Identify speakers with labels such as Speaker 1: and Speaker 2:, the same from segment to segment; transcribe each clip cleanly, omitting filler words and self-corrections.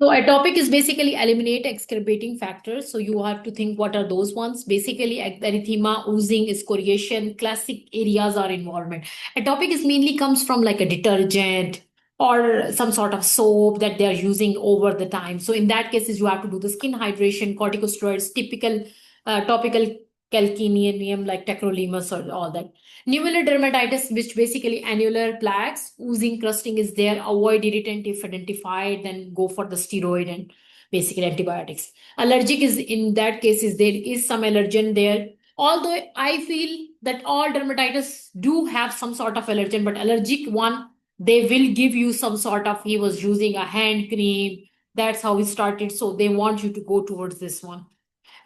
Speaker 1: So a topic is basically eliminate exacerbating factors. So you have to think what are those ones. Basically, erythema, oozing, excoriation, classic areas are involvement. A topic is mainly comes from like a detergent or some sort of soap that they are using over the time. So in that cases, you have to do the skin hydration, corticosteroids, typical topical calcaneum like tacrolimus or all that. Nubular dermatitis, which basically annular plaques, oozing, crusting is there. Avoid irritant if identified, then go for the steroid and basically antibiotics. Allergic is in that case is there is some allergen there. Although I feel that all dermatitis do have some sort of allergen, but allergic one, they will give you some sort of, he was using a hand cream. That's how it started. So they want you to go towards this one.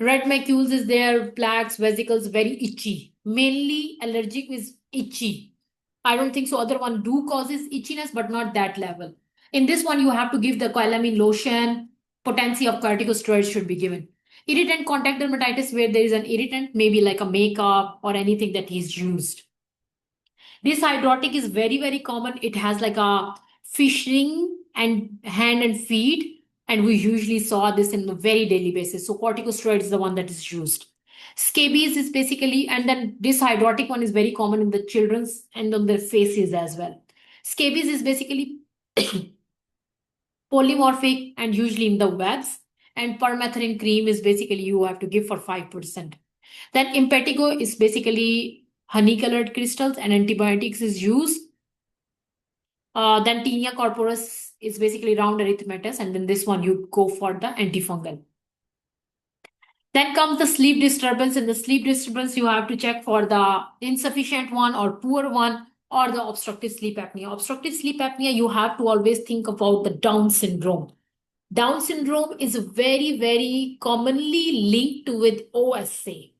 Speaker 1: Red macules is there, plaques, vesicles, very itchy. Mainly allergic is itchy. I don't think so. Other one do causes itchiness, but not that level. In this one, you have to give the coalamine lotion. Potency of corticosteroids should be given. Irritant contact dermatitis, where there is an irritant, maybe like a makeup or anything that is used. This hydrotic is very, very common. It has like a fishing and hand and feet. And we usually saw this in a very daily basis. So corticosteroid is the one that is used. Scabies is basically, and then this hydrotic one is very common in the children's and on their faces as well. Scabies is basically polymorphic and usually in the webs. And permethrin cream is basically you have to give for 5%. Then impetigo is basically honey colored crystals and antibiotics is used. Then tinea corporis is basically round erythematous, and then this one you go for the antifungal. Then comes the sleep disturbance. In the sleep disturbance, you have to check for the insufficient one or poor one or the obstructive sleep apnea. Obstructive sleep apnea, you have to always think about the Down syndrome. Down syndrome is very, very commonly linked with OSA.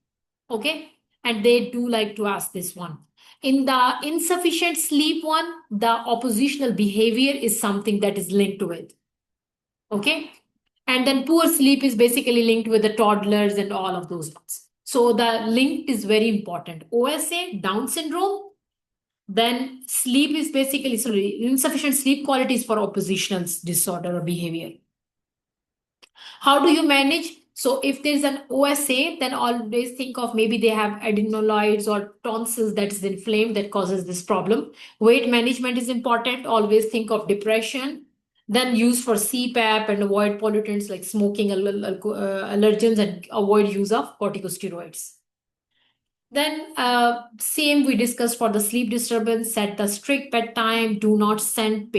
Speaker 1: Okay. And they do like to ask this one. In the insufficient sleep one, the oppositional behavior is something that is linked to it. Okay. And then poor sleep is basically linked with the toddlers and all of those ones. So the link is very important. OSA, Down syndrome, then sleep is basically, sorry, insufficient sleep quality is for oppositional disorder or behavior. How do you manage? So if there's an OSA, then always think of maybe they have adenoids or tonsils that is inflamed that causes this problem. Weight management is important. Always think of depression. Then use for CPAP and avoid pollutants like smoking, allergens, and avoid use of corticosteroids. Then, same we discussed for the sleep disturbance. Set the strict bedtime. Do not send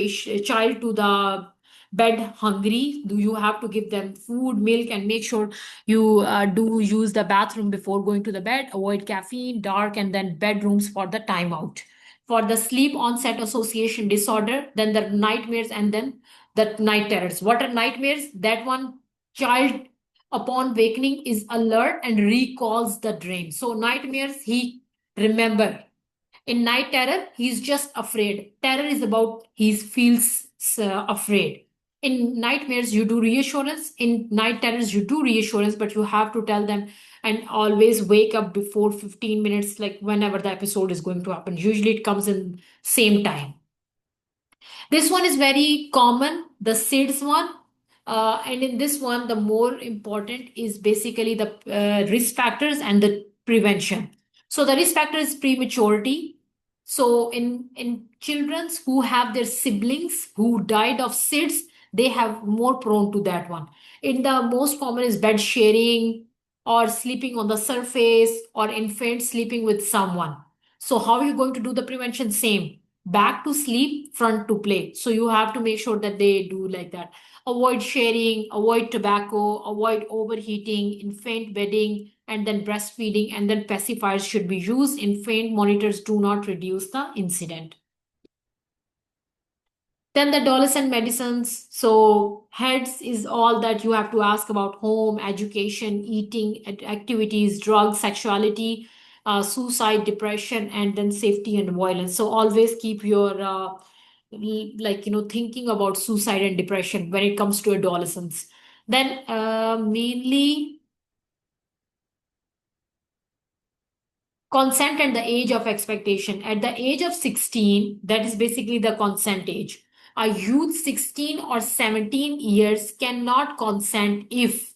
Speaker 1: child to the bed hungry. Do you have to give them food, milk, and make sure you do use the bathroom before going to the bed. Avoid caffeine, dark, and then bedrooms for the timeout. For the sleep onset association disorder, then the nightmares, and then the night terrors. What are nightmares? That one child upon wakening is alert and recalls the dream. So nightmares, he remember. In night terror, he's just afraid. Terror is about he feels afraid. In nightmares, you do reassurance. In night terrors, you do reassurance, but you have to tell them and always wake up before 15 minutes, like whenever the episode is going to happen. Usually it comes in same time. This one is very common, the SIDS one. And in this one, the more important is basically the risk factors and the prevention. So the risk factor is prematurity. So in children who have their siblings who died of SIDS, they have more prone to that one. In the most common is bed sharing or sleeping on the surface or infant sleeping with someone. So how are you going to do the prevention? Same, back to sleep, front to play. So you have to make sure that they do like that. Avoid sharing, avoid tobacco, avoid overheating, infant bedding, and then breastfeeding, and then pacifiers should be used. Infant monitors do not reduce the incident. Then the adolescent medicines. So heads is all that you have to ask about: home, education, eating, activities, drugs, sexuality, suicide, depression, and then safety and violence. So always keep your thinking about suicide and depression when it comes to adolescents. Then mainly consent and the age of expectation. At the age of 16, that is basically the consent age. a youth 16 or 17 years cannot consent if.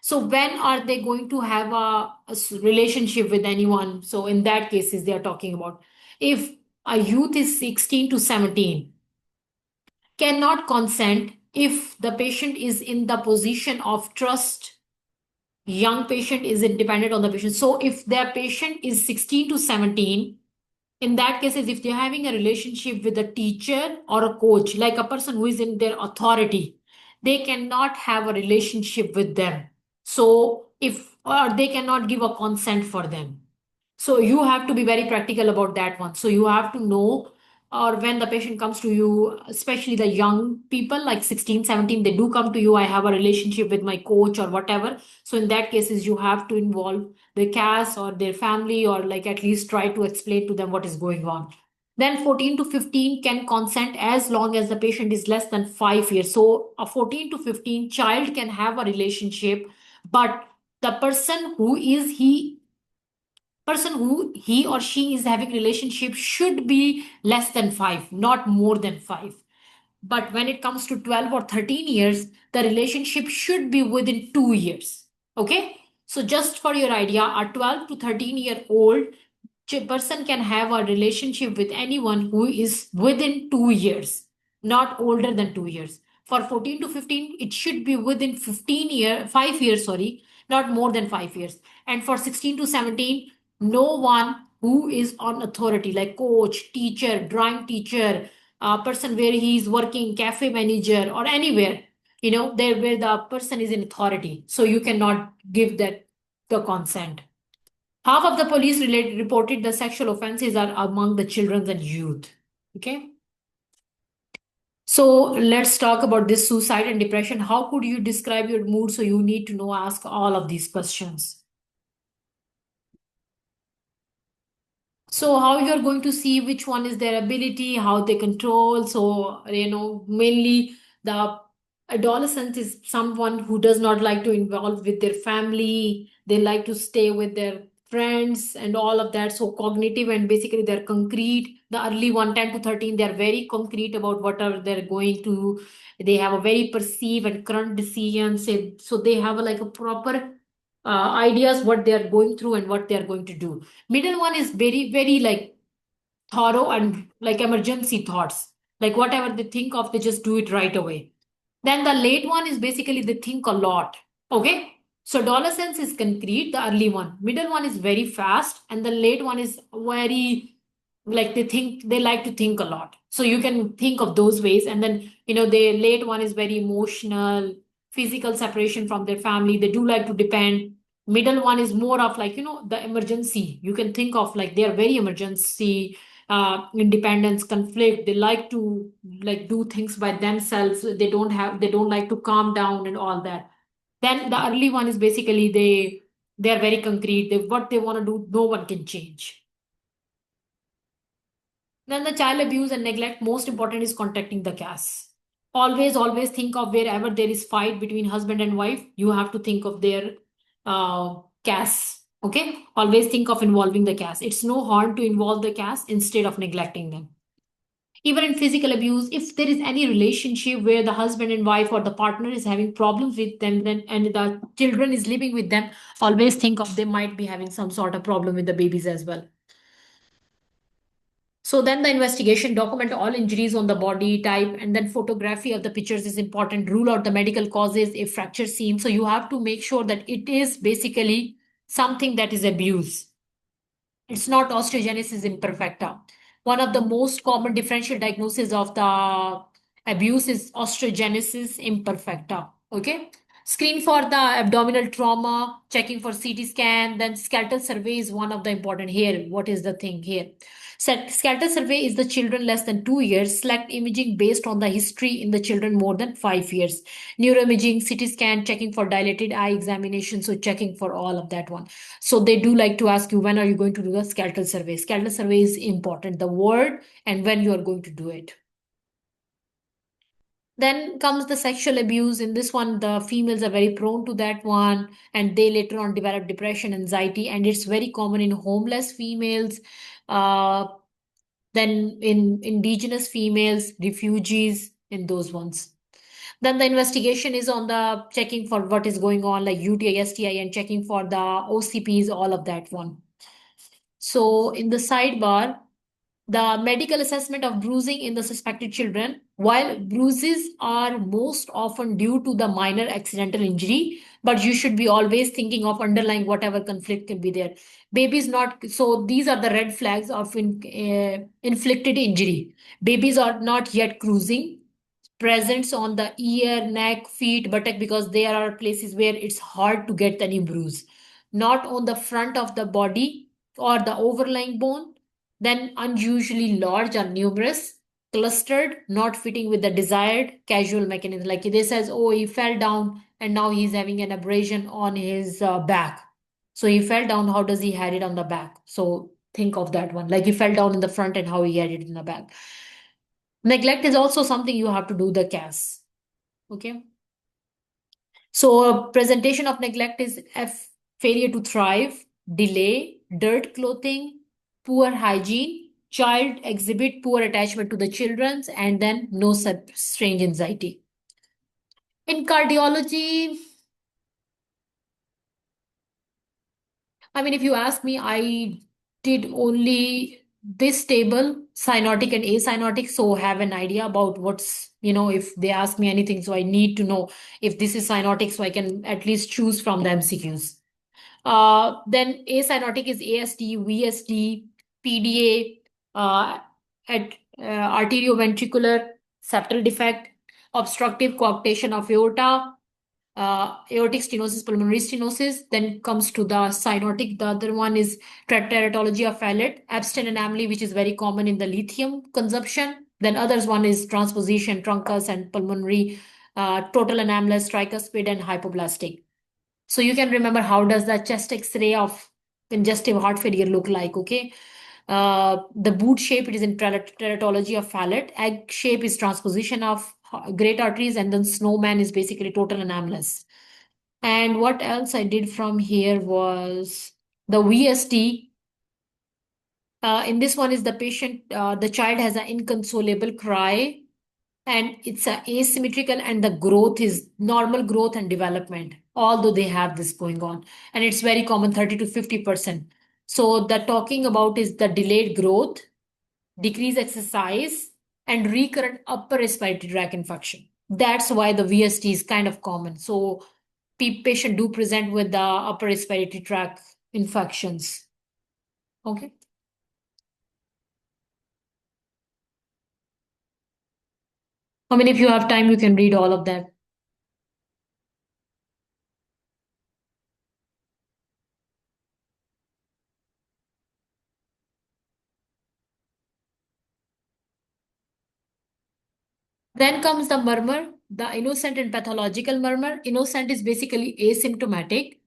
Speaker 1: So when are they going to have a relationship with anyone? So in that cases, they are talking about if a youth is 16 to 17 cannot consent if the patient is in the position of trust. Young patient is independent on the patient. So if their patient is 16 to 17, in that case, if they're having a relationship with a teacher or a coach, like a person who is in their authority, they cannot have a relationship with them. So if or they cannot give a consent for them. So you have to be very practical about that one. So you have to know, or when the patient comes to you, especially the young people like 16, 17, they do come to you, I have a relationship with my coach or whatever. So in that cases, you have to involve the CAS or their family, or like at least try to explain to them what is going on. Then 14 to 15 can consent as long as the patient is less than 5 years. So a 14 to 15 child can have a relationship, but the person who he or she is having relationship should be less than 5, not more than 5. But when it comes to 12 or 13 years, the relationship should be within 2 years. Okay, so just for your idea, a 12 to 13-year old person can have a relationship with anyone who is within 2 years, not older than 2 years. For 14 to 15, it should be within 5 years, sorry, not more than 5 years. And for 16 to 17, no one who is on authority, like coach, teacher, drawing teacher, person where he is working, cafe manager, or anywhere, there where the person is in authority. So you cannot give that the consent. Half of the police reported the sexual offenses are among the children and youth. Okay. So let's talk about this suicide and depression. How could you describe your mood? So you need to know, ask all of these questions. So how you're going to see which one is their ability, how they control. So, mainly the adolescent is someone who does not like to involve with their family. They like to stay with their friends and all of that. So cognitive and basically they're concrete. The early one, 10 to 13, they're very concrete about whatever they're going to. They have a very perceive and current decisions. So they have like a proper ideas what they are going through and what they are going to do. Middle one is very, very like thorough and like emergency thoughts. Like whatever they think of, they just do it right away. Then the late one is basically they think a lot. Okay. So adolescence is concrete, the early one. Middle one is very fast, and the late one is very like they like to think a lot. So you can think of those ways. And then, the late one is very emotional, physical separation from their family. They do like to depend. Middle one is more of like, the emergency. You can think of like they are very emergency, independence, conflict. They like to like do things by themselves. They don't like to calm down and all that. Then the early one is basically they are very concrete. What they want to do, no one can change. Then the child abuse and neglect, most important is contacting the CAS. Always think of wherever there is fight between husband and wife, you have to think of their CAS. Okay? Always think of involving the CAS. It's no harm to involve the CAS instead of neglecting them. Even in physical abuse, if there is any relationship where the husband and wife or the partner is having problems with them, then and the children is living with them, always think of they might be having some sort of problem with the babies as well. So then the investigation, document all injuries on the body type, and then photography of the pictures is important. Rule out the medical causes if fracture seen. So you have to make sure that it is basically something that is abuse. It's not osteogenesis imperfecta. One of the most common differential diagnoses of the abuse is osteogenesis imperfecta. Okay. Screen for the abdominal trauma, checking for CT scan, then skeletal survey is one of the important here. What is the thing here? Skeletal survey is the children less than 2 years. Select imaging based on the history in the children more than 5 years. Neuroimaging, CT scan, checking for dilated eye examination. So checking for all of that one. So they do like to ask you, when are you going to do the skeletal survey? Skeletal survey is important, the word and when you are going to do it. Then comes the sexual abuse. In this one, the females are very prone to that one, and they later on develop depression, anxiety, and it's very common in homeless females, uh, then in indigenous females, refugees, in those ones. Then the investigation is on the checking for what is going on, like UTI, STI, and checking for the OCPs, all of that one. So in the sidebar, the medical assessment of bruising in the suspected children. While bruises are most often due to the minor accidental injury, but you should be always thinking of underlying whatever conflict can be there. Babies not so these are the red flags of inflicted injury. Babies are not yet cruising. Presence on the ear, neck, feet, buttock, because there are places where it's hard to get any bruise. Not on the front of the body or the overlying bone, then unusually large or numerous, clustered, not fitting with the desired casual mechanism. Like they says, oh, he fell down and now he's having an abrasion on his back. So he fell down. How does he had it on the back? So think of that one. Like he fell down in the front and how he had it in the back. Neglect is also something you have to do the CAS. Okay. So presentation of neglect is failure to thrive, delay, dirt clothing, poor hygiene, child exhibit poor attachment to the children's, and then no strange anxiety. In cardiology, I mean, if you ask me, I did only this table, cyanotic and acyanotic, so have an idea about if they ask me anything, so I need to know if this is cyanotic, so I can at least choose from the MCQs. Then acyanotic is ASD, VSD, PDA, at arterioventricular septal defect, obstructive coarctation of aorta, aortic stenosis, pulmonary stenosis. Then comes to the cyanotic. The other one is teratology of Fallot, abstent anomaly, which is very common in the lithium consumption. Then others one is transposition, truncus, and pulmonary total anomalous, tricuspid, and hypoplastic. So you can remember how does the chest X-ray of congestive heart failure look like, okay? The boot shape, it is in teratology of Fallot. Egg shape is transposition of great arteries, and then snowman is basically total anomalous. And what else I did from here was the VST. In this one is the child has an inconsolable cry, and it's a asymmetrical, and the growth is normal growth and development, although they have this going on, and it's very common, 30 to 50%. So the talking about is the delayed growth, decreased exercise, and recurrent upper respiratory tract infection. That's why the VST is kind of common. So patient do present with the upper respiratory tract infections. Okay. I mean, if you have time, you can read all of that. Then comes the murmur, the innocent and pathological murmur. Innocent is basically asymptomatic.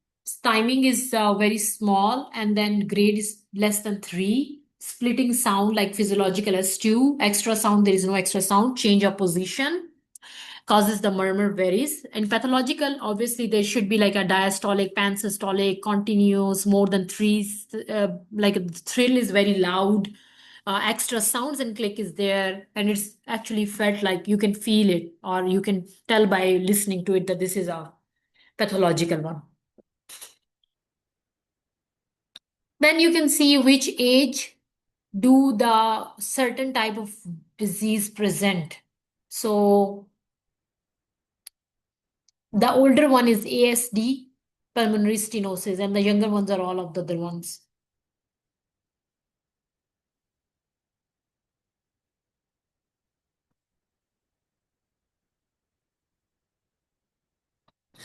Speaker 1: Timing is very small, and then grade is less than 3. Splitting sound like physiological as 2. Extra sound, there is no extra sound. Change of position causes the murmur varies. In pathological, obviously, there should be like a diastolic, pansystolic, continuous, more than 3. Like a thrill is very loud, extra sounds and click is there, and it's actually felt like you can feel it, or you can tell by listening to it that this is a pathological one. Then you can see which age do the certain type of disease present. So the older one is ASD, pulmonary stenosis, and the younger ones are all of the other ones.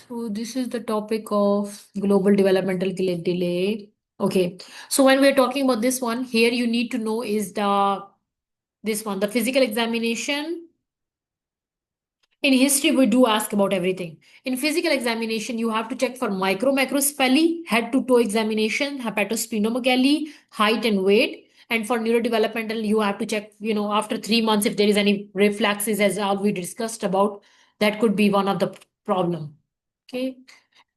Speaker 1: So this is the topic of global developmental delay. Okay. So when we're talking about this one, here you need to know is this one, the physical examination. In history, we do ask about everything. In physical examination, you have to check for macrocephaly, head to toe examination, hepatosplenomegaly, height and weight. And for neurodevelopmental, you have to check, after 3 months, if there is any reflexes, as all we discussed about, that could be one of the problem. Okay.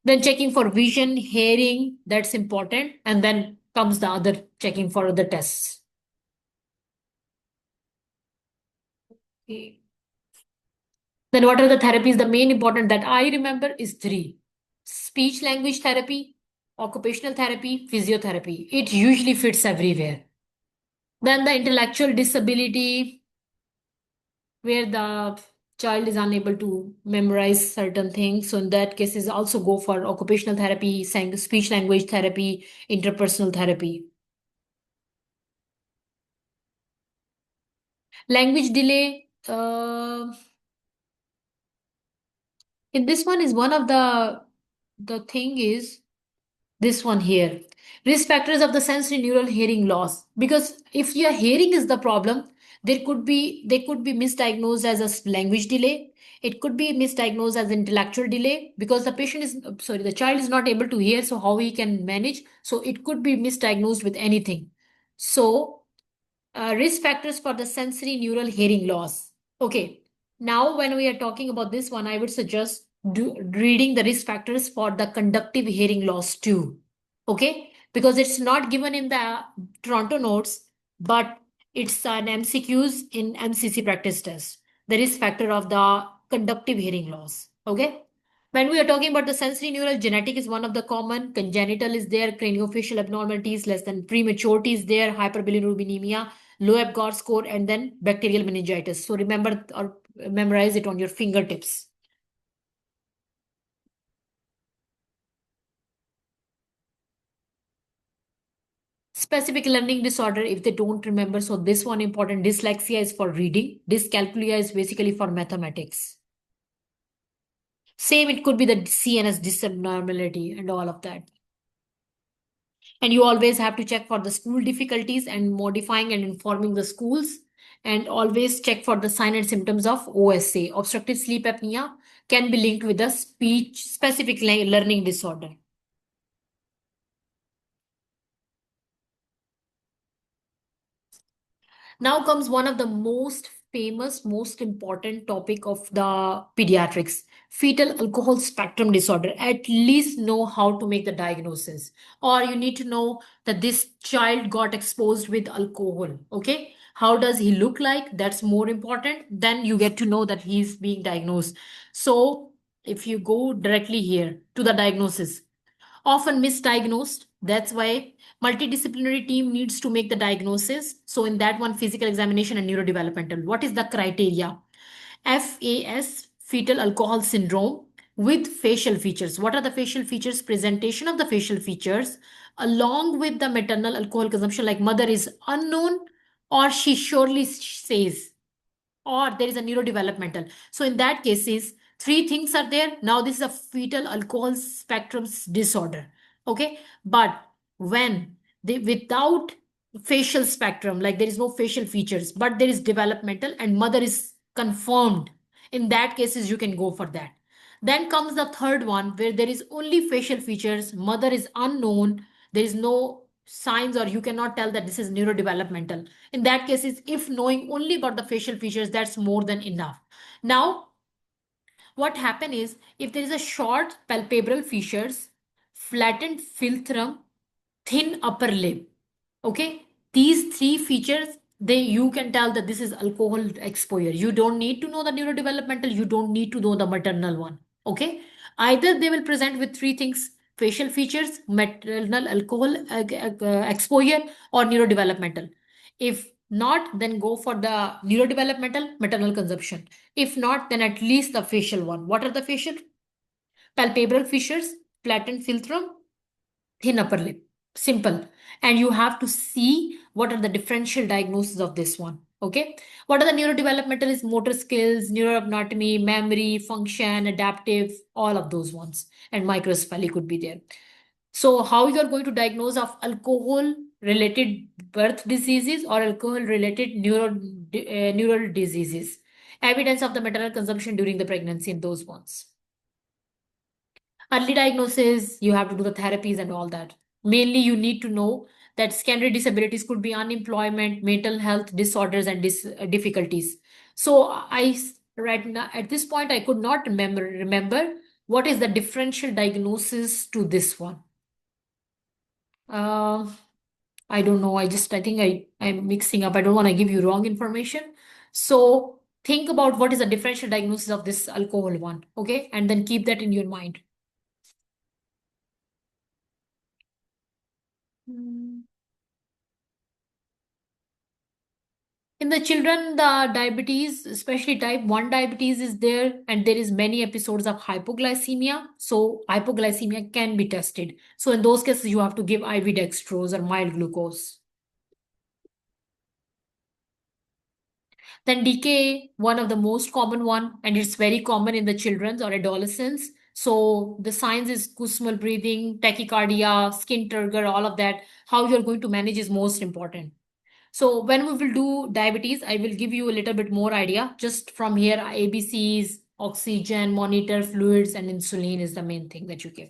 Speaker 1: Then checking for vision, hearing, that's important. And then comes the other checking for other tests. Okay. Then what are the therapies? The main important that I remember is three: speech language therapy, occupational therapy, physiotherapy. It usually fits everywhere. Then the intellectual disability, where the child is unable to memorize certain things. So in that case, is also go for occupational therapy, speech language therapy, interpersonal therapy. Language delay. In this one is one of the thing is this one here, risk factors of the sensory neural hearing loss, because if your hearing is the problem, they could be misdiagnosed as a language delay. It could be misdiagnosed as intellectual delay, because the patient is sorry, the child is not able to hear, so how he can manage, so it could be misdiagnosed with anything. So risk factors for the sensory neural hearing loss. Okay, now when we are talking about this one, I would suggest reading the risk factors for the conductive hearing loss too. Okay, because it's not given in the Toronto notes, but it's an MCQs in MCC practice test. The risk factor of the conductive hearing loss. Okay. When we are talking about the sensory neural, genetic is one of the common. Congenital is there, craniofacial abnormalities, less than prematurity is there, hyperbilirubinemia, low Apgar score, and then bacterial meningitis. So remember or memorize it on your fingertips. Specific learning disorder, if they don't remember. So this one important. Dyslexia is for reading. Dyscalculia is basically for mathematics. Same, it could be the CNS dysabnormality and all of that. And you always have to check for the school difficulties and modifying and informing the schools. And always check for the sign and symptoms of OSA. Obstructive sleep apnea can be linked with a speech specific learning disorder. Now comes one of the most famous, most important topic of the pediatrics, fetal alcohol spectrum disorder. At least know how to make the diagnosis, or you need to know that this child got exposed with alcohol. Okay, how does he look like? That's more important. Then you get to know that he's being diagnosed. So if you go directly here to the diagnosis, often misdiagnosed. That's why multidisciplinary team needs to make the diagnosis. So in that one, physical examination and neurodevelopmental. What is the criteria? FAS, fetal alcohol syndrome with facial features. What are the facial features? Presentation of the facial features along with the maternal alcohol consumption, like mother is unknown or she surely says, or there is a neurodevelopmental. So in that cases, three things are there. Now this is a fetal alcohol spectrum disorder. Okay, but when they without facial spectrum, like there is no facial features, but there is developmental and mother is confirmed, in that cases you can go for that. Then comes the third one where there is only facial features, mother is unknown, there is no signs, or you cannot tell that this is neurodevelopmental. In that case, if knowing only about the facial features, that's more than enough. Now what happen is, if there is a short palpebral features, flattened philtrum, thin upper lip, okay, these three features, they you can tell that this is alcohol exposure. You don't need to know the neurodevelopmental, you don't need to know the maternal one. Okay, either they will present with three things: facial features, maternal alcohol exposure, or neurodevelopmental. If not, then go for the neurodevelopmental maternal consumption. If not, then at least the facial one. What are the facial? Palpebral fissures, flattened philtrum, thin upper lip. Simple. And you have to see what are the differential diagnoses of this one. Okay. What are the neurodevelopmental is motor skills, neuroanatomy, memory, function, adaptive, all of those ones. And microcephaly could be there. So how you are going to diagnose of alcohol related birth diseases or alcohol related neural diseases? Evidence of the maternal consumption during the pregnancy in those ones. Early diagnosis, you have to do the therapies and all that. Mainly, you need to know that secondary disabilities could be unemployment, mental health disorders, and difficulties. So, right now at this point, I could not remember what is the differential diagnosis to this one. Uh, I don't know. I think I'm mixing up. I don't want to give you wrong information. So think about what is the differential diagnosis of this alcohol one, okay? And then keep that in your mind. Hmm. In the children, the diabetes, especially type 1 diabetes is there, and there is many episodes of hypoglycemia. So hypoglycemia can be tested. So in those cases, you have to give IV dextrose or mild glucose. Then DKA, one of the most common one, and it's very common in the children or adolescents. So the signs is Kussmaul breathing, tachycardia, skin turgor, all of that. How you're going to manage is most important. So when we will do diabetes, I will give you a little bit more idea. Just from here, ABCs, oxygen, monitor, fluids, and insulin is the main thing that you give.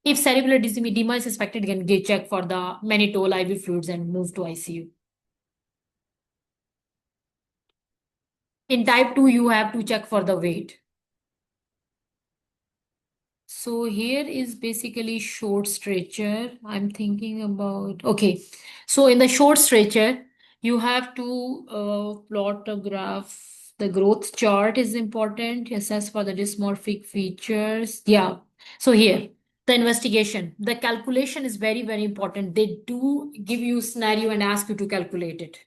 Speaker 1: If cerebral edema is suspected, you can get check for the mannitol, IV fluids, and move to ICU. In type 2, you have to check for the weight. So here is basically short stretcher. I'm thinking about, okay. So in the short stretcher, you have to plot a graph. The growth chart is important. Assess for the dysmorphic features. Yeah. So here, the investigation, the calculation is very, very important. They do give you scenario and ask you to calculate it.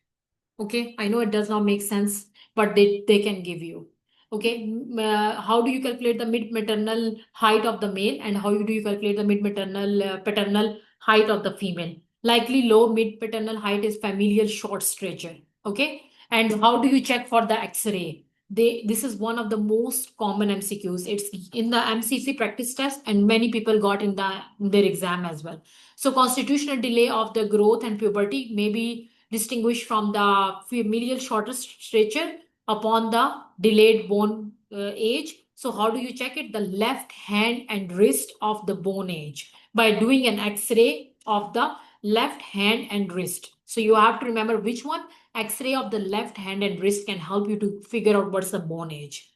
Speaker 1: Okay, I know it does not make sense, but they can give you. Okay, how do you calculate the mid-maternal height of the male, and how do you calculate the mid-maternal paternal height of the female? Likely low mid-paternal height is familial short stature. Okay, and how do you check for the X-ray? This is one of the most common MCQs. It's in the MCC practice test, and many people got in their exam as well. So constitutional delay of the growth and puberty may be distinguished from the familial shorter stature upon the delayed bone age. So how do you check it? The left hand and wrist of the bone age by doing an X-ray of the left hand and wrist. So you have to remember which one. X-ray of the left hand and wrist can help you to figure out what's the bone age.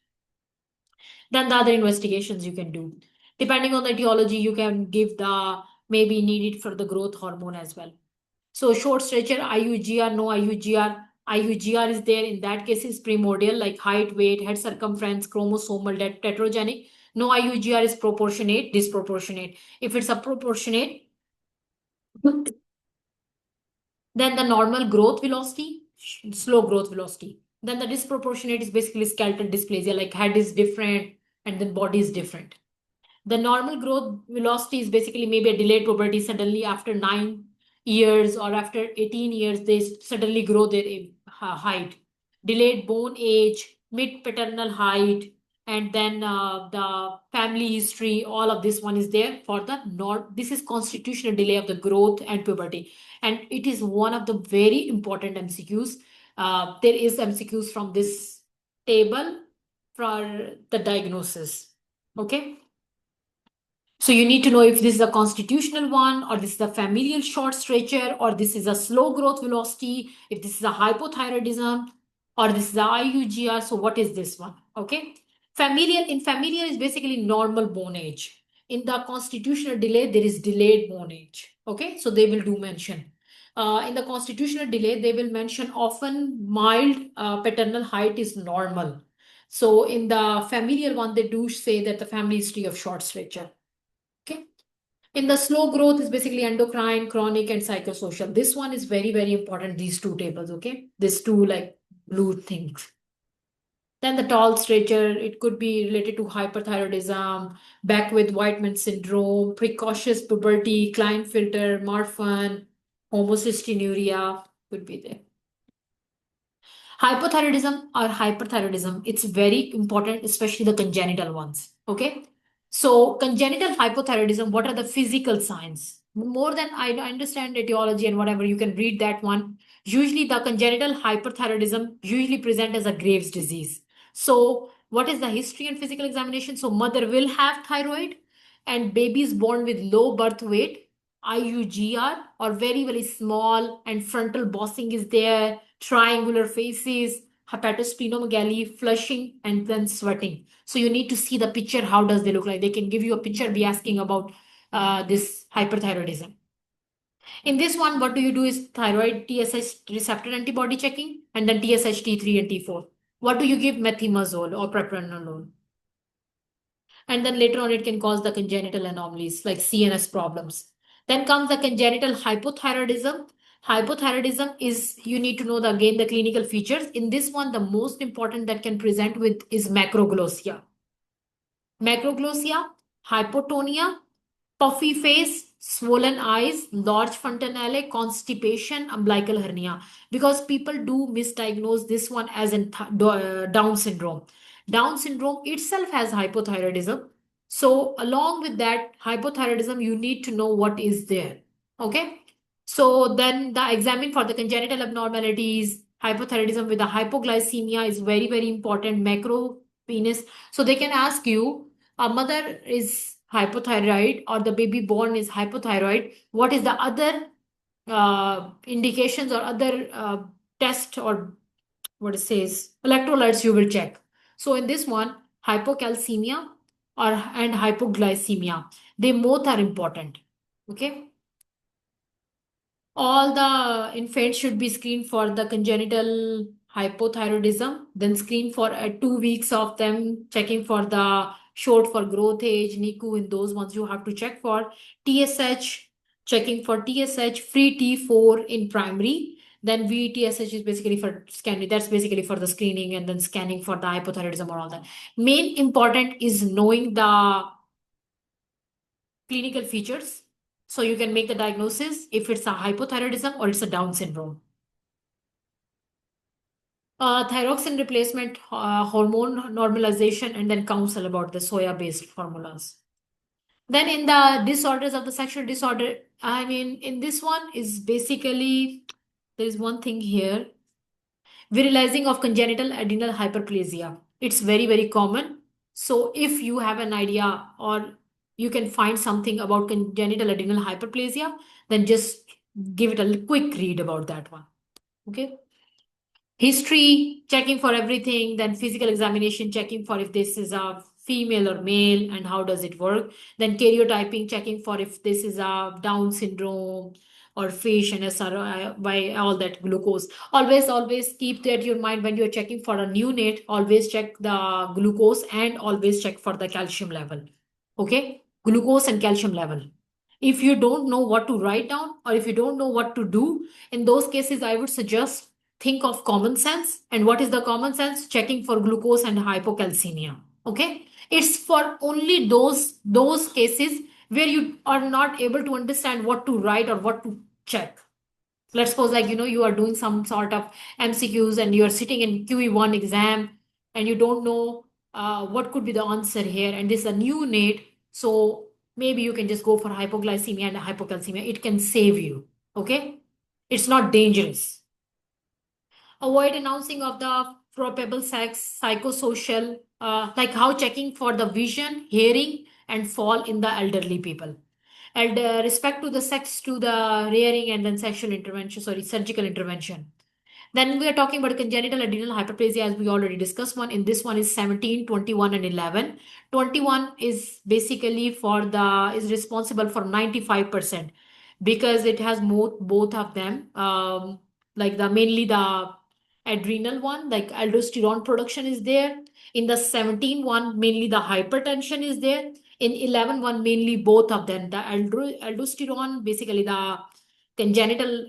Speaker 1: Then the other investigations you can do. Depending on the etiology, you can give the maybe needed for the growth hormone as well. So short stature, IUGR, no IUGR. IUGR is there. In that case, is primordial, like height, weight, head circumference, chromosomal, tetragenic. No IUGR is proportionate, disproportionate. If it's a proportionate, then the normal growth velocity, slow growth velocity. Then the disproportionate is basically skeletal dysplasia, like head is different and then body is different. The normal growth velocity is basically maybe a delayed puberty. Suddenly after 9 years or after 18 years, they suddenly grow their height. Delayed bone age, mid paternal height, and then the family history, all of this one is there for the not. This is constitutional delay of the growth and puberty. And it is one of the very important MCQs. There is MCQs from this table for the diagnosis. Okay. So you need to know if this is a constitutional one, or this is a familial short stature, or this is a slow growth velocity, if this is a hypothyroidism, or this is a IUGR. So what is this one? Okay. Familial is basically normal bone age. In the constitutional delay, there is delayed bone age. Okay. So they will do mention. In the constitutional delay, they will mention often mild paternal height is normal. So in the familial one, they do say that the family history of short stature. Okay. In the slow growth is basically endocrine, chronic, and psychosocial. This one is very, very important, these two tables, okay? These two like blue things. Then the tall stature, it could be related to hyperthyroidism, back with Whiteman syndrome, precocious puberty, Klinefelter, Marfan, homocystinuria could be there. Hypothyroidism or hyperthyroidism, it's very important, especially the congenital ones. Okay. So, congenital hypothyroidism, what are the physical signs? More than I understand etiology and whatever, you can read that one. Usually, the congenital hyperthyroidism usually present as a Graves' disease. So, what is the history and physical examination? So, mother will have thyroid, and babies born with low birth weight, IUGR, or very, very small, and frontal bossing is there, triangular faces, hepatosplenomegaly, flushing, and then sweating. So you need to see the picture. How does they look like? They can give you a picture, be asking about this hyperthyroidism. In this one, what do you do is thyroid TSH receptor antibody checking and then TSH T3 and T4. What do you give? Methimazole or propranolol. And then later on, it can cause the congenital anomalies like CNS problems. Then comes the congenital hypothyroidism. Hypothyroidism is, you need to know the, again, the clinical features. In this one, the most important that can present with is macroglossia. Macroglossia, hypotonia, puffy face, swollen eyes, large fontanelle, constipation, umbilical hernia. Because people do misdiagnose this one as in Down syndrome. Down syndrome itself has hypothyroidism. So, along with that hypothyroidism, you need to know what is there. Okay. So, then the examine for the congenital abnormalities, hypothyroidism with the hypoglycemia is very, very important. Macro penis. So, they can ask you, a mother is hypothyroid or the baby born is hypothyroid, what is the other indications or other test or what it says electrolytes you will check. So in this one, hypocalcemia or and hypoglycemia, they both are important. Okay. All the infants should be screened for the congenital hypothyroidism, then screen for 2 weeks of them, checking for the short for growth age, NICU, in those ones you have to check for. TSH, checking for TSH, free T4 in primary. Then VTSH is basically for scanning, that's basically for the screening and then scanning for the hypothyroidism or all that. Main important is knowing the clinical features so you can make the diagnosis if it's a hypothyroidism or it's a Down syndrome. Thyroxine replacement, hormone normalization, and then counsel about the soya based formulas. Then in the disorders of the sexual disorder, I mean, in this one is basically there is one thing here, virilizing of congenital adrenal hyperplasia. It's very, very common. So if you have an idea or you can find something about congenital adrenal hyperplasia, then just give it a quick read about that one. Okay. History, checking for everything, then physical examination, checking for if this is a female or male and how does it work. Then karyotyping, checking for if this is a Down syndrome or fish and SRI, by all that glucose. Always keep that your mind when you're checking for a neonate, always check the glucose and always check for the calcium level. Okay? Glucose and calcium level. If you don't know what to write down or if you don't know what to do, in those cases, I would suggest think of common sense. And what is the common sense? Checking for glucose and hypocalcemia. Okay. It's for only those cases where you are not able to understand what to write or what to check. Let's suppose like you are doing some sort of MCQs and you're sitting in QE1 exam and you don't know what could be the answer here and this is a new NATE. So maybe you can just go for hypoglycemia and hypocalcemia. It can save you. Okay. It's not dangerous. Avoid announcing of the probable sex, psychosocial, like how checking for the vision, hearing, and fall in the elderly people. And respect to the sex, to the rearing, and then sexual intervention, sorry, surgical intervention. Then we are talking about congenital adrenal hyperplasia, as we already discussed one. In this one is 17, 21, and 11. 21 is basically for is responsible for 95% because it has both of them. Like mainly the adrenal one, like aldosterone production is there. In the 17 one, mainly the hypertension is there. In 11 one, mainly both of them. The aldosterone, basically the congenital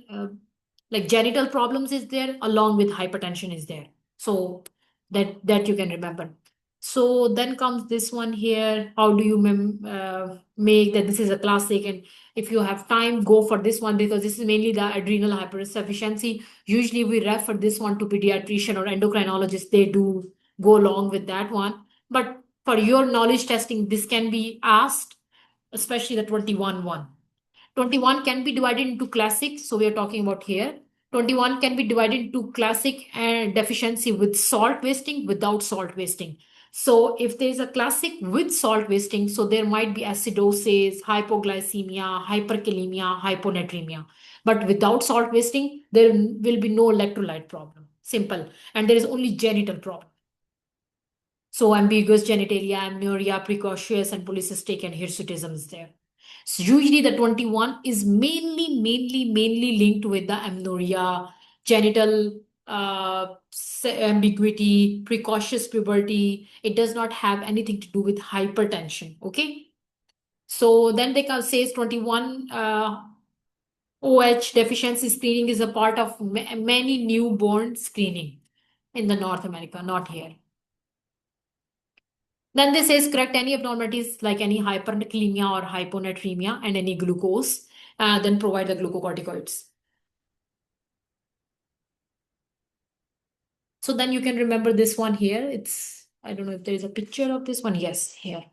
Speaker 1: like genital problems is there along with hypertension is there, so that you can remember. So then comes this one here, how do you make that this is a classic, and if you have time go for this one because this is mainly the adrenal hypersufficiency. Usually we refer this one to pediatrician or endocrinologist, they do go along with that one, but for your knowledge testing this can be asked, especially the 21 one. 21 can be divided into classic. So we are talking about here. 21 can be divided into classic and deficiency with salt wasting, without salt wasting. So if there is a classic with salt wasting, so there might be acidosis, hypoglycemia, hyperkalemia, hyponatremia. But without salt wasting, there will be no electrolyte problem. Simple. And there is only genital problem. So ambiguous genitalia, amenorrhea, precocious, and polycystic and hirsutism is there. So usually the 21 is mainly linked with the amenorrhea, genital ambiguity, precocious puberty. It does not have anything to do with hypertension. Okay. So then they can say 21 OH deficiency screening is a part of many newborn screening in the North America, not here. Then they says correct any abnormalities like any hyperkalemia or hyponatremia and any glucose. Then provide the glucocorticoids. So then you can remember this one here. It's, I don't know if there is a picture of this one. Yes, here.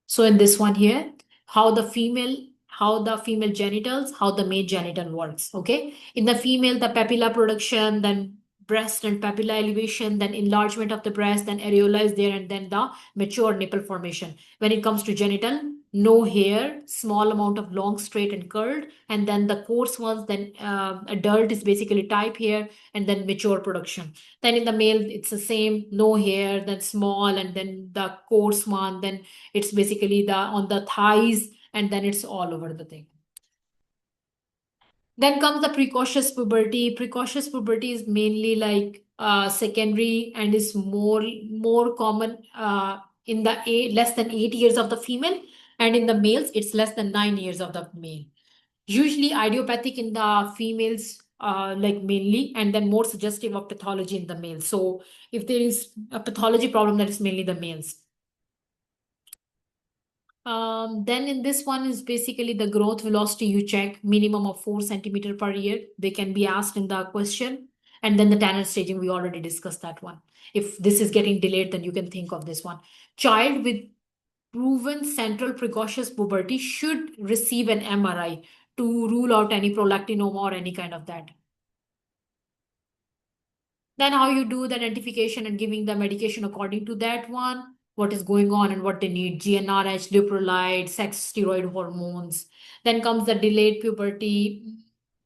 Speaker 1: So in this one here, how the female genitals, how the male genital works. Okay. In the female, the papilla production, then breast and papilla elevation, then enlargement of the breast, then areola is there, and then the mature nipple formation. When it comes to genital, no hair, small amount of long, straight and curled, and then the coarse ones, then adult is basically type hair, and then mature production. Then in the male, it's the same, no hair, then small, and then the coarse one, then it's basically the on the thighs, and then it's all over the thing. Then comes the precocious puberty. Precocious puberty is mainly like secondary and is more common in the less than 8 years of the female, and in the males it's less than 9 years of the male. Usually idiopathic in the females, like mainly, and then more suggestive of pathology in the males. So if there is a pathology problem, that is mainly the males. Then in this one is basically the growth velocity you check, minimum of 4 centimeter per year. They can be asked in the question. And then the Tanner staging, we already discussed that one. If this is getting delayed, then you can think of this one. Child with proven central precocious puberty should receive an MRI to rule out any prolactinoma or any kind of that. Then how you do the identification and giving the medication according to that one, what is going on and what they need, GnRH, leuprolide, sex steroid hormones. Then comes the delayed puberty.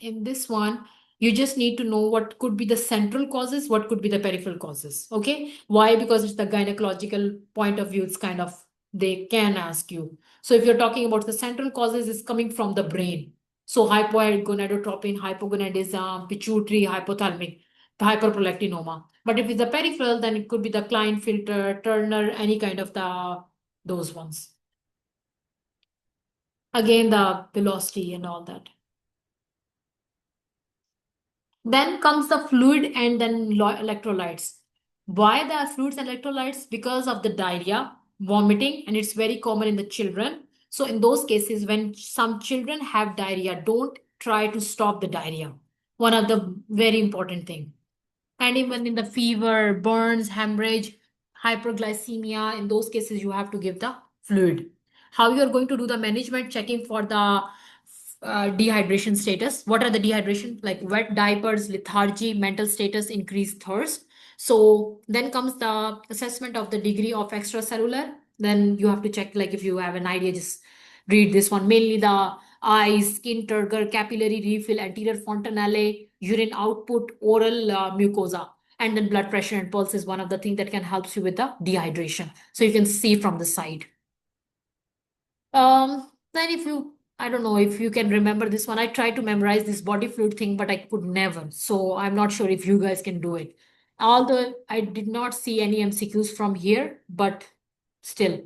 Speaker 1: In this one, you just need to know what could be the central causes, what could be the peripheral causes. Okay. Why? Because it's the gynecological point of view, it's kind of, they can ask you. So if you're talking about the central causes, it's coming from the brain. So hypogonadotropin, hypogonadism, pituitary, hypothalamic, hyperprolactinoma. But if it's a peripheral, then it could be the Klinefelter, Turner, any kind of those ones. Again, the velocity and all that. Then comes the fluid and then electrolytes. Why the fluids and electrolytes? Because of the diarrhea, vomiting, and it's very common in the children. So in those cases, when some children have diarrhea, don't try to stop the diarrhea. One of the very important thing. And even in the fever, burns, hemorrhage, hyperglycemia, in those cases, you have to give the fluid. How you are going to do the management, checking for the dehydration status. What are the dehydration? Like wet diapers, lethargy, mental status, increased thirst. So then comes the assessment of the degree of extracellular. Then you have to check, like if you have an idea, just read this one. Mainly the eyes, skin turgor, capillary refill, anterior fontanelle, urine output, oral mucosa, and then blood pressure and pulse is one of the things that can help you with the dehydration. So you can see from the side. Then if you, I don't know if you can remember this one. I tried to memorize this body fluid thing, but I could never. So I'm not sure if you guys can do it. Although I did not see any MCQs from here, but still.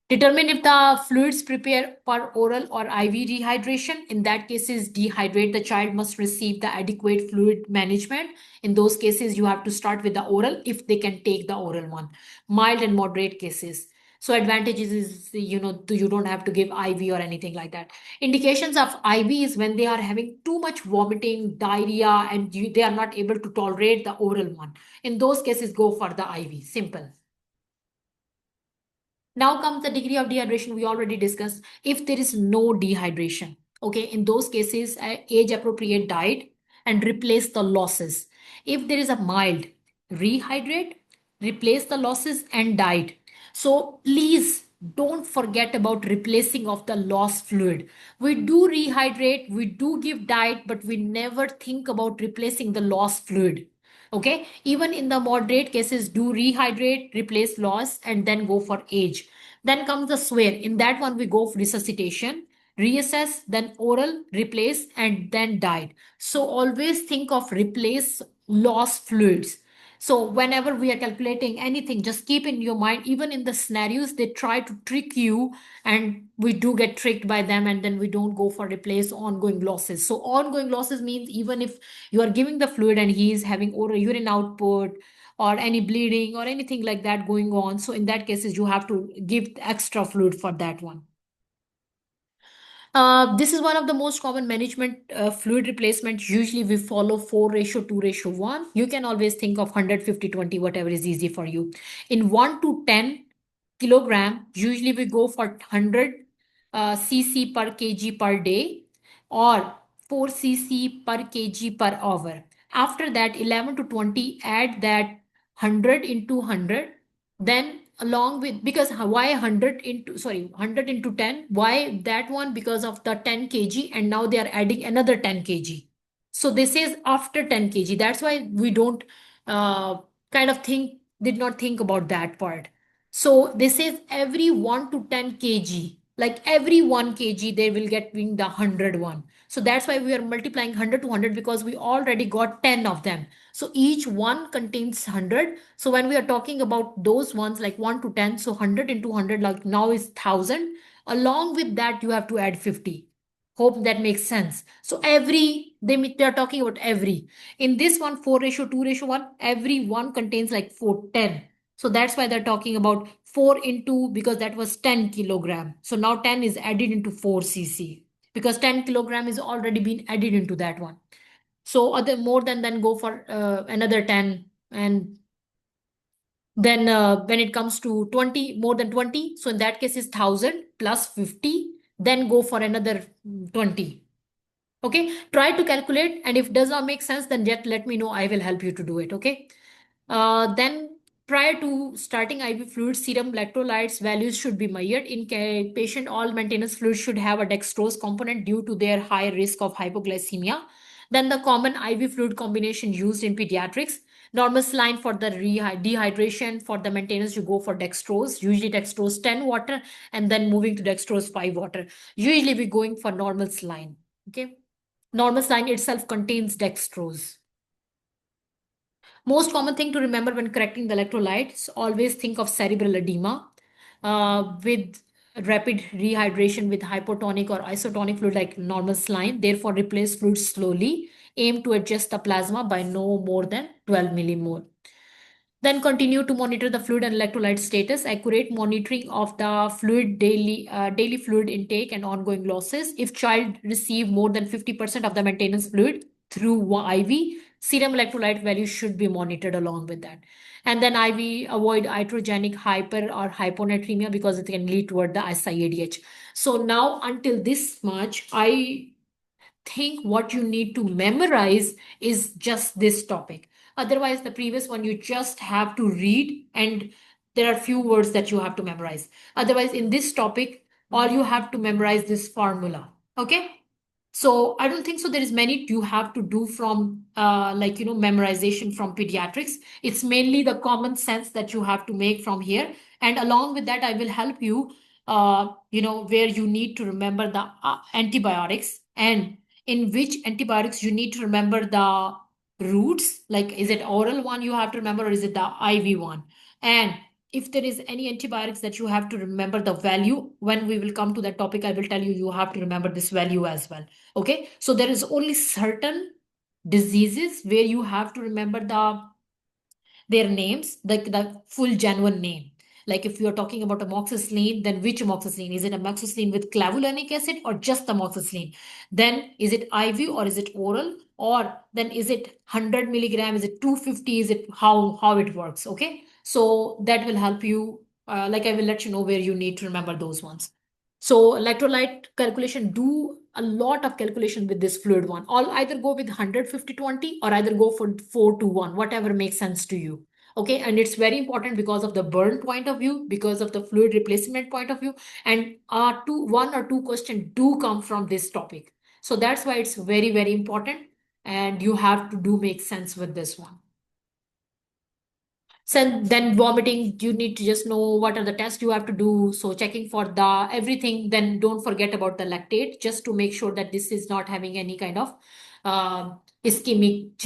Speaker 1: Determine if the fluids prepare per oral or IV dehydration. In that cases, dehydrate. The child must receive the adequate fluid management. In those cases, you have to start with the oral if they can take the oral one. Mild and moderate cases. So advantages is, you don't have to give IV or anything like that. Indications of IV is when they are having too much vomiting, diarrhea, and they are not able to tolerate the oral one. In those cases, go for the IV. Simple. Now comes the degree of dehydration we already discussed. If there is no dehydration, okay, in those cases, age appropriate diet and replace the losses. If there is a mild, rehydrate, replace the losses and diet. So please don't forget about replacing of the lost fluid. We do rehydrate, we do give diet, but we never think about replacing the lost fluid. Okay, even in the moderate cases, do rehydrate, replace loss, and then go for age. Then comes the swear. In that one, we go for resuscitation. reassess, then oral, replace, and then diet. So always think of replace lost fluids. So whenever we are calculating anything, just keep in your mind, even in the scenarios, they try to trick you, and we do get tricked by them, and then we don't go for replace ongoing losses. So ongoing losses means even if you are giving the fluid and he is having oral urine output or any bleeding or anything like that going on, so in that cases you have to give extra fluid for that one. This is one of the most common management fluid replacement. Usually we follow 4:2:1. You can always think of 150:20, whatever is easy for you. In 1 to 10 kilogram, usually we go for 100 cc per kg per day, or 4 cc per kg per hour. After that, 11 to 20, add that 100 into 100. Then along with, because why 100 into, sorry, 100 into 10, why that one? Because of the 10 kg, and now they are adding another 10 kg. So this is after 10 kg. That's why we don't uh, kind of think, did not think about that part. So this is every 1 to 10 kg, like every 1 kg they will get being the 100 one. So that's why we are multiplying 100 to 100, because we already got 10 of them. So each one contains 100. So when we are talking about those ones like 1 to 10, so 100 into 100 like now is 1000. Along with that, you have to add 50. Hope that makes sense. So every, they are talking about every. In this one, 4:2:1, every one contains like 410. So that's why they're talking about 4 into, because that was 10 kilogram. So now 10 is added into 4 cc, because 10 kilogram is already been added into that one. So other more than then go for another 10. And then when it comes to 20, more than 20, so in that case is 1000 plus 50, then go for another 20. Okay, try to calculate, and if does not make sense, then just let me know, I will help you to do it. Okay. Then prior to starting IV fluid, serum electrolytes values should be measured. In patient, all maintenance fluids should have a dextrose component due to their high risk of hypoglycemia. Then the common IV fluid combination used in pediatrics. Normal saline for the dehydration. For the maintenance, you go for dextrose, usually dextrose 10 water, and then moving to dextrose 5 water. Usually we're going for normal saline. Okay. Normal saline itself contains dextrose. Most common thing to remember when correcting the electrolytes, always think of cerebral edema with rapid rehydration with hypotonic or isotonic fluid like normal saline. Therefore, replace fluid slowly. Aim to adjust the plasma by no more than 12 millimole. Then continue to monitor the fluid and electrolyte status. Accurate monitoring of the fluid daily fluid intake and ongoing losses. If child receive more than 50% of the maintenance fluid through IV, serum electrolyte value should be monitored along with that. And then IV, avoid iatrogenic hyper or hyponatremia, because it can lead toward the SIADH. So now until this much, I think what you need to memorize is just this topic. Otherwise, the previous one you just have to read, and there are few words that you have to memorize. Otherwise, in this topic, all you have to memorize this formula. Okay. So I don't think so. There is many you have to do from memorization from pediatrics. It's mainly the common sense that you have to make from here. And along with that, I will help you. Where you need to remember the antibiotics, and in which antibiotics you need to remember the routes. Like, is it oral one you have to remember, or is it the IV one? And if there is any antibiotics that you have to remember the value, when we will come to that topic, I will tell you, you have to remember this value as well. Okay. So there is only certain diseases where you have to remember their names, the full genuine name. Like if you are talking about amoxicillin, then which amoxicillin? Is it amoxicillin with clavulanic acid or just amoxicillin? Then is it IV or is it oral? Or then is it 100 milligram? Is it 250? Is it how it works? Okay. So that will help you. Like I will let you know where you need to remember those ones. So electrolyte calculation, do a lot of calculation with this fluid one. All either go with 150:20 or either go for 4:1, whatever makes sense to you. Okay, and it's very important because of the burn point of view, because of the fluid replacement point of view, and one or two questions do come from this topic. So that's why it's very, very important, and you have to do make sense with this one. So then vomiting, you need to just know what are the tests you have to do. So checking for the everything. Then don't forget about the lactate, just to make sure that this is not having any kind of ischemic